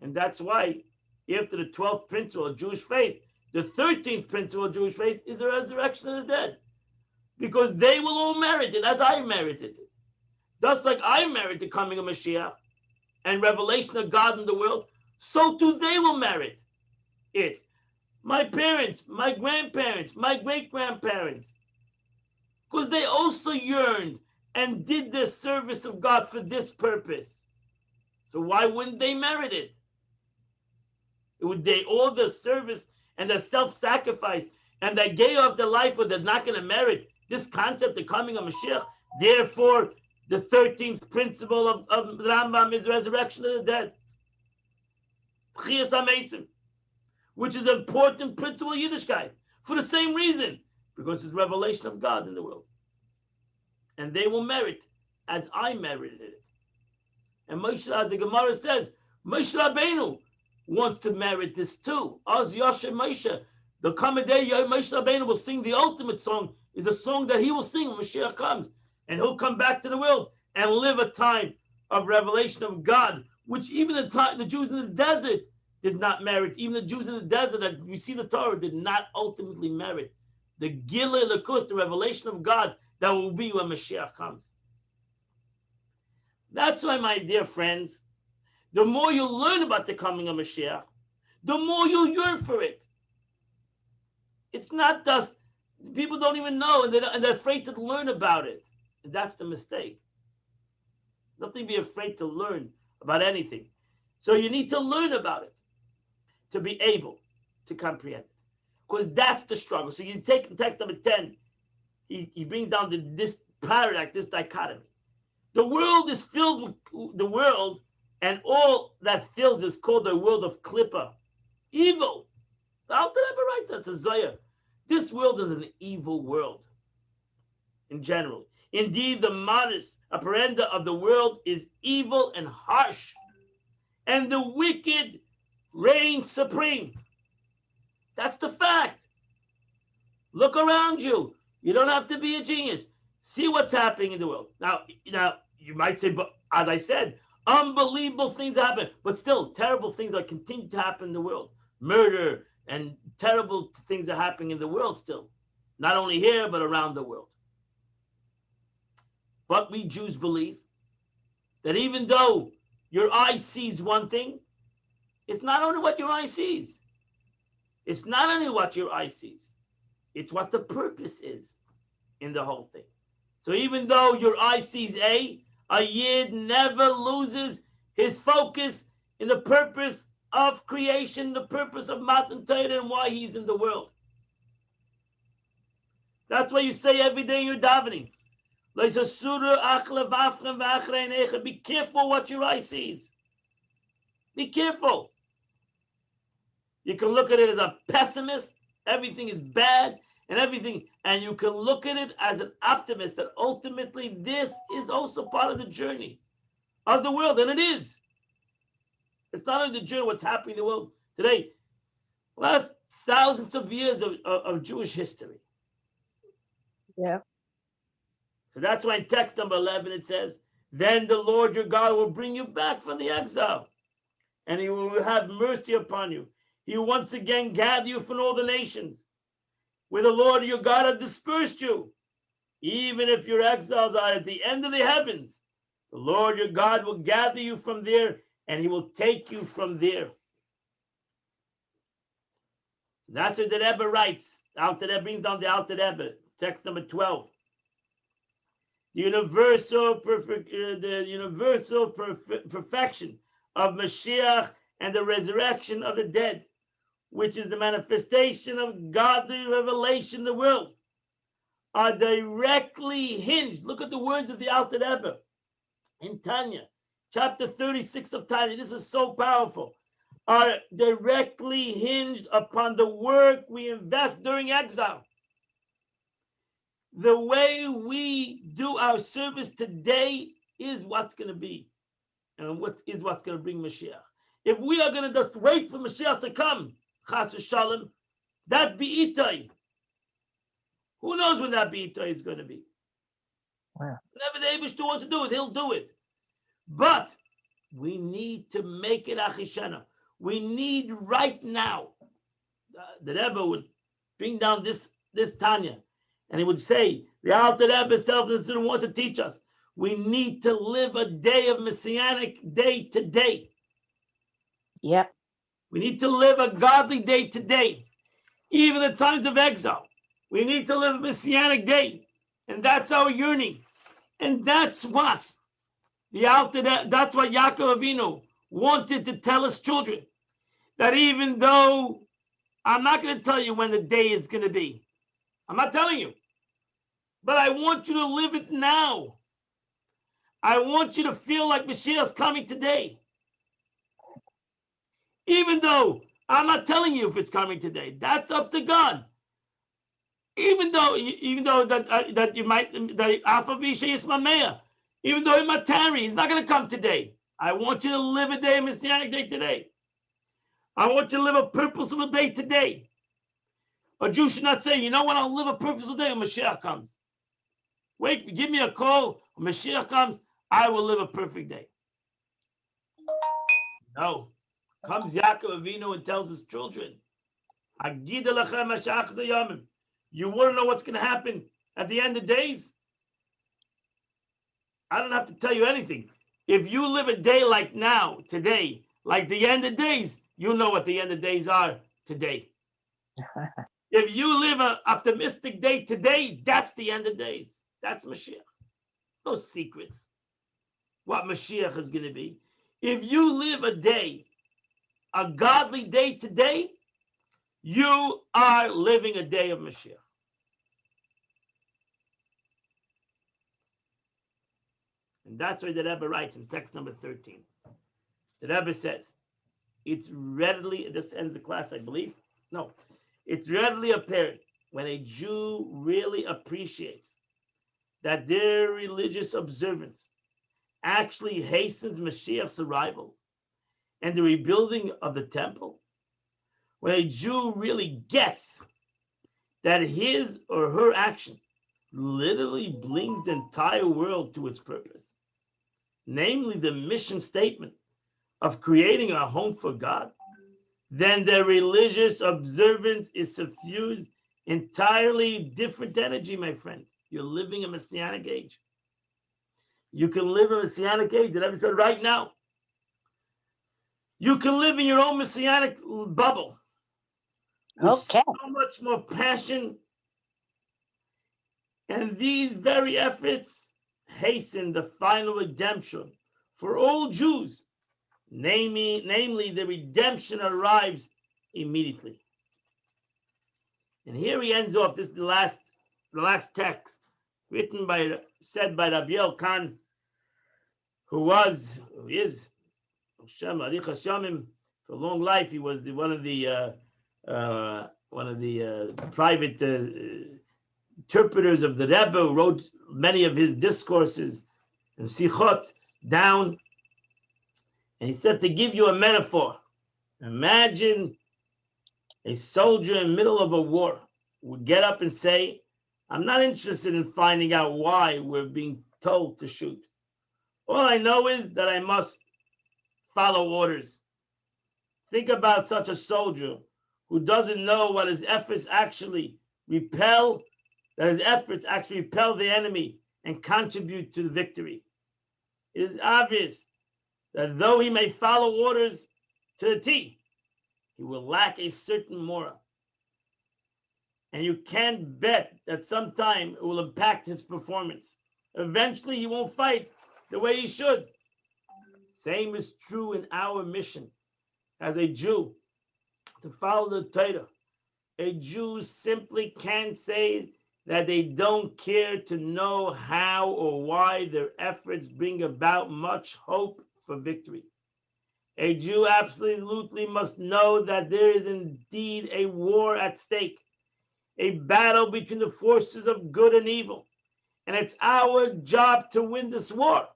And that's why, after the 12th principle of Jewish faith, the 13th principle of Jewish faith is the resurrection of the dead. Because they will all merit it as I merited it. Just like I merit the coming of Mashiach and revelation of God in the world, so too they will merit it. My parents, my grandparents, my great-grandparents, because they also yearned and did the service of God for this purpose. So why wouldn't they merit it? All the service and the self-sacrifice and they gave up their life, but they're not going to merit this concept of coming of Mashiach. Therefore, the 13th principle of Rambam is resurrection of the dead. Tchias HaMesim, which is an important principle of Yiddishkeit for the same reason, because it's revelation of God in the world. And they will merit as I merited it. And Moshe, the Gemara says, Moshe Rabbeinu wants to merit this too. Az Yashem Moshe, the coming day, Moshe Rabbeinu will sing the ultimate song, is a song that he will sing when Mashiach comes. And he'll come back to the world and live a time of revelation of God, which even the Jews in the desert did not merit. Even the Jews in the desert that received the Torah did not ultimately merit the Gilui L'kus, the revelation of God that will be when Mashiach comes. That's why, my dear friends, the more you learn about the coming of Mashiach, the more you yearn for it. It's not just, people don't even know, and they're afraid to learn about it. And that's the mistake. Nothing to be afraid to learn about anything. So you need to learn about it to be able to comprehend it. Because that's the struggle. So you take in text number 10, he brings down this paradox, this dichotomy. The world is filled with the world, and all that fills is called the world of Klippa. Evil. The Alter Rebbe writes that to Zohar. This world is an evil world in general. Indeed, the modus operandi of the world is evil and harsh, and the wicked reign supreme. That's the fact. Look around you. You don't have to be a genius. See what's happening in the world. Now, you might say, but as I said, unbelievable things happen, but still terrible things are continuing to happen in the world. Murder and terrible things are happening in the world still. Not only here, but around the world. But we Jews believe that even though your eye sees one thing, it's not only what your eye sees. It's not only what your eye sees. It's what the purpose is in the whole thing. So even though your eye sees a Yid never loses his focus in the purpose of creation, the purpose of Matan Torah, and why he's in the world. That's why you say every day in your davening, be careful what your eye sees. Be careful. You can look at it as a pessimist, everything is bad and everything, and you can look at it as an optimist, that ultimately this is also part of the journey of the world, and it is. It's not only the journey, what's happening in the world today. Last thousands of years of Jewish history. Yeah. So that's why in text number 11 it says, then the Lord your God will bring you back from the exile. and he will have mercy upon you. He will once again gather you from all the nations, where the Lord your God has dispersed you. Even if your exiles are at the end of the heavens, the Lord your God will gather you from there, and he will take you from there. So that's what the Rebbe writes. Alter Rebbe brings down the Alter Rebbe, text number 12. The universal perfection of Mashiach and the resurrection of the dead, which is the manifestation of godly revelation in the world, are directly hinged. Look at the words of the Alter Rebbe in Tanya, chapter 36 of Tanya. This is so powerful. Are directly hinged upon the work we invest during exile. The way we do our service today is what's going to be, and what's going to bring Mashiach. If we are going to just wait for Mashiach to come, chas v'shalom, that be'itai, who knows when that be'itai is going to be? Wow. Whenever the Eibishter wants to do it, he'll do it. But we need to make it achishana. We need right now. The Rebbe would bring down this Tanya, and he would say, the Alter Rebbe himself wants to teach us, we need to live a day of Messianic day today. Yep. We need to live a godly day today. Even in times of exile, we need to live a Messianic day. And that's our yearning. And that's what that's what Yaakov Avinu wanted to tell his children. That even though I'm not going to tell you when the day is going to be, I'm not telling you, but I want you to live it now. I want you to feel like Mashiach is coming today. Even though I'm not telling you if it's coming today, that's up to God. Even though that you might, even though he might tarry, he's not going to come today. I want you to live a day, a Messianic day today. I want you to live a purposeful day today. A Jew should not say, you know what, I'll live a purposeful day when Mashiach comes. Wait, give me a call. When Mashiach comes, I will live a perfect day. No. Comes Yaakov Avinu and tells his children, you want to know what's going to happen at the end of days? I don't have to tell you anything. If you live a day like now, today, like the end of days, you know what the end of days are today. If you live an optimistic day today, that's the end of days. That's Mashiach. No secrets what Mashiach is going to be. If you live a day, a godly day today, you are living a day of Mashiach. And that's why the Rebbe writes in text number 13. The Rebbe says, it's readily, this ends the class, I believe. No, it's readily apparent when a Jew really appreciates that their religious observance actually hastens Mashiach's arrival and the rebuilding of the temple. When a Jew really gets that his or her action literally brings the entire world to its purpose, namely the mission statement of creating a home for God, then their religious observance is suffused entirely different energy, my friend. You're living a Messianic age. You can live a Messianic age. That I've said right now. You can live in your own Messianic bubble. With so much more passion. And these very efforts hasten the final redemption for all Jews. Namely, the redemption arrives immediately. And here he ends off. This is the last text said by Rabbi Khan, who is Hashem Arich Hashamim for a long life. He was one of the private interpreters of the Rebbe, who wrote many of his discourses and sichot down. And he said, to give you a metaphor, imagine a soldier in the middle of a war would get up and say, I'm not interested in finding out why we're being told to shoot. All I know is that I must follow orders. Think about such a soldier who doesn't know what his efforts actually repel, that his efforts actually repel the enemy and contribute to the victory. It is obvious that though he may follow orders to the T, he will lack a certain moral. And you can bet that sometime it will impact his performance. Eventually, he won't fight the way he should. Same is true in our mission as a Jew to follow the Torah. A Jew simply can't say that they don't care to know how or why their efforts bring about much hope for victory. A Jew absolutely must know that there is indeed a war at stake, a battle between the forces of good and evil, and it's our job to win this war.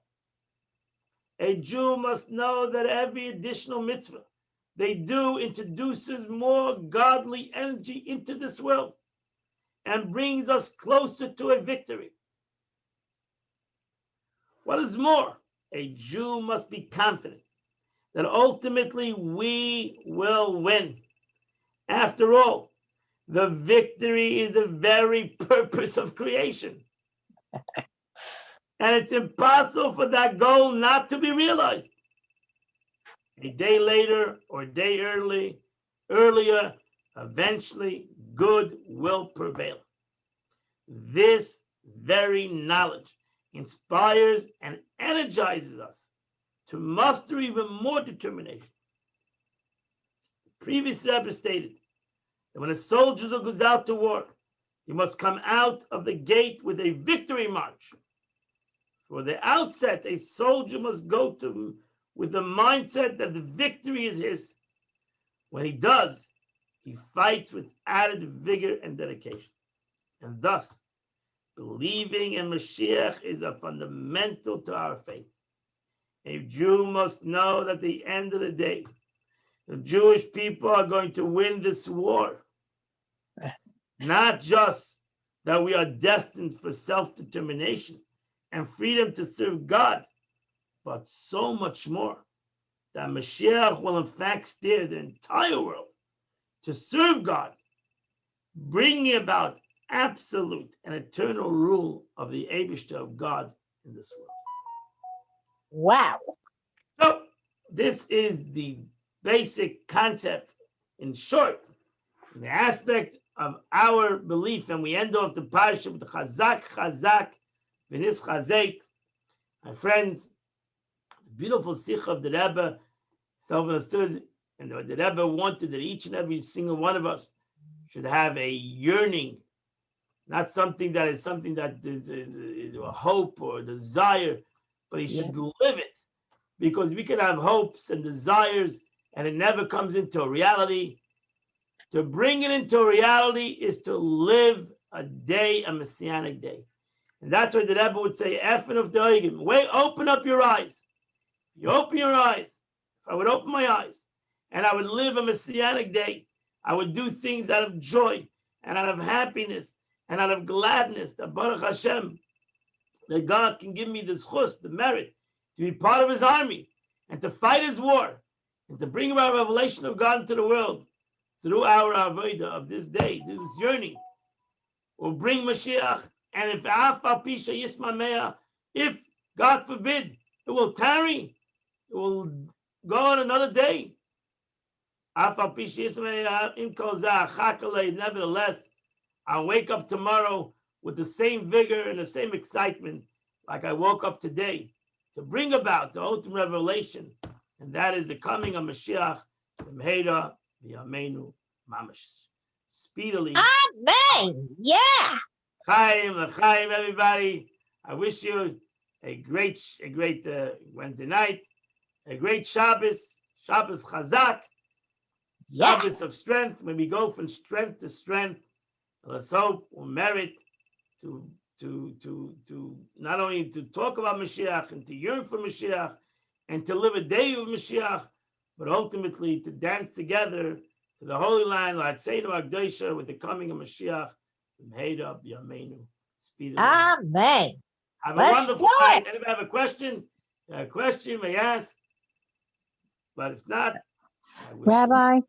A Jew must know that every additional mitzvah they do introduces more godly energy into this world and brings us closer to a victory. What is more, a Jew must be confident that ultimately we will win. After all, the victory is the very purpose of creation. And it's impossible for that goal not to be realized. A day later or a day earlier, eventually good will prevail. This very knowledge inspires and energizes us to muster even more determination. The previous Rebbe stated that when a soldier goes out to war, he must come out of the gate with a victory march. For the outset, a soldier must go to with the mindset that the victory is his. When he does, he fights with added vigor and dedication. And thus, believing in Mashiach is a fundamental to our faith. A Jew must know that at the end of the day, the Jewish people are going to win this war. Not just that we are destined for self-determination and freedom to serve God, but so much more, that Mashiach will in fact steer the entire world to serve God, bringing about absolute and eternal rule of the Eibishter of God in this world. Wow. So this is the basic concept in short, the aspect of our belief, and we end off the Parhsa with the Chazak, V'nis Chazek. My friends, the beautiful Sikha of the Rebbe, self-understood, and the Rebbe wanted that each and every single one of us should have a yearning, not something that is a hope or a desire, but he should live it, because we can have hopes and desires and it never comes into a reality. To bring it into a reality is to live a day, a messianic day. And that's why the Rebbe would say, Effen of the Oigim, wait, open up your eyes. You open your eyes. If I would open my eyes and I would live a messianic day, I would do things out of joy and out of happiness and out of gladness, that Baruch Hashem, that God can give me the schus, the merit, to be part of his army and to fight his war and to bring about revelation of God into the world through our avodah of this day, this yearning, will bring Mashiach. And if God forbid, it will tarry, it will go on another day. Nevertheless, I'll wake up tomorrow with the same vigor and the same excitement like I woke up today, to bring about the ultimate revelation, and that is the coming of Mashiach, Mehera v'yameinu mamash, speedily. Amen. Yeah. Chaim, l'chaim, everybody. I wish you a great Wednesday night, a great Shabbos Chazak, Shabbos of strength. When we go from strength to strength, let's hope we'll merit to not only to talk about Mashiach and to yearn for Mashiach and to live a day of Mashiach, but ultimately to dance together to the Holy Land, L'Atzeinu Agdosha, with the coming of Mashiach. Speedily. Amen. Have a Let's wonderful do night. it. Anybody have a question? A question may ask, but if not, I wish- Rabbi,